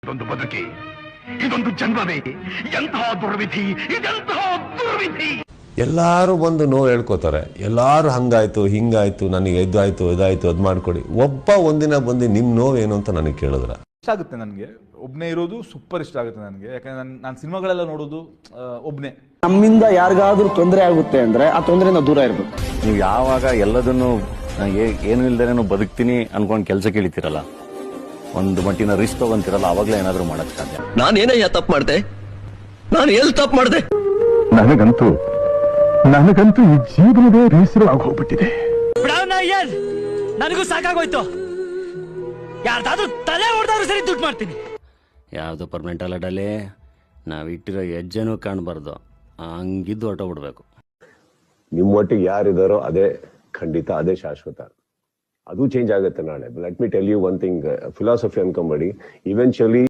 ಇದೊಂದು ಬದುಕಿ, ಇದೊಂದು ಜನ್ಮವೇ, ಎಂತಹ ದುರ್ವಿಧಿ, ಇದೆಂತಹ ದುರ್ವಿಧಿ. ಎಲ್ಲರೂ ಬಂದು ನೋವು ಹೇಳ್ಕೊತಾರೆ, ಎಲ್ಲರೂ ಹಂಗಾಯ್ತು ಹಿಂಗಾಯ್ತು, ನನಗೆ ಇದಾಯ್ತು ಇದಾಯ್ತು ಅದು ಮಾಡ್ಕೊಡಿ. ಒಬ್ಬ ಒಂದಿನ ಬಂದು ನಿಮ್ಮ ನೋವು ಏನು ಅಂತ ನನಗೆ ಕೇಳಿದ್ರ ಇಷ್ಟ ಆಗುತ್ತೆ. ನನಗೆ ಒಬ್ಬನೇ ಇರೋದು ಸೂಪರ್ ಇಷ್ಟ ಆಗುತ್ತೆ ನನಗೆ. ಯಾಕಂದ್ರೆ ನಾನು ಸಿನಿಮಾಗಳೆಲ್ಲ ನೋಡೋದು ಒಬ್ಬನೇ. ನಮ್ಮಿಂದ ಯಾರಿಗಾದ್ರೂ ತೊಂದರೆ ಆಗುತ್ತೆ ಅಂದ್ರೆ ಆ ತೊಂದರೆಯಿಂದ ದೂರ ಇರ್ಬೇಕು. ನೀವು ಯಾವಾಗ ಎಲ್ಲದನ್ನು ಏನು ಇಲ್ದೇನೋ ಬದುಕ್ತೀನಿ ಅನ್ಕೊಂಡು ಕೆಲಸಕ್ಕೆ ಇಳಿತೀರಲ್ಲ, ಒಂದು ಮಟ್ಟಿನ ರಿಸ್ಕ್ ತಗೊಂತಿರಲ್ಲ, ಅವಾಗಲೇ ಏನಾದರೂ ಮಾಡಕ್ ಸಾಧ್ಯ. ನಾನೇನಯ್ಯ ತಪ್ಪು ಮಾಡ್ದೆ? ನಾನು ಎಲ್ಲಿ ತಪ್ಪು ಮಾಡ್ದೆ? ನನಗಂತೂ ಈ ಜೀವನವೇ ಬೇಸರವಾಗಿ ಹೋಗ್ಬಿಟ್ಟಿದೆ. ನನಗೂ ಸಾಕಾಗೋಯ್ತು. ಯಾರ್ದಾದ್ರೂ ತಲೆ ಹೊಡೆದಾದ್ರು ಸರಿ ದುಡ್ಡು ಮಾಡ್ತೀನಿ. ಯಾವುದು ಪರ್ಮನೆಂಟ್ ಅಲ್ಲ ಡಲೆ, ನಾವಿಟ್ಟಿರೋ ಹೆಜ್ಜೆನೂ ಕಾಣಬಾರ್ದು, ಹಂಗಿದ್ದು ಹೊರಟ ಬಿಡ್ಬೇಕು. ನಿಮ್ಮ ಒಟ್ಟಿಗೆ ಯಾರಿದಾರೋ ಅದೇ ಖಂಡಿತ, ಅದೇ ಶಾಶ್ವತ. ಅದು ಚೇಂಜ್ ಆಗುತ್ತೆ ನಾಳೆ. Let me tell you one thing, philosophy ಅನ್ಕೊಂಬೇಡಿ. ಇವೆನ್ಚುಯಲಿ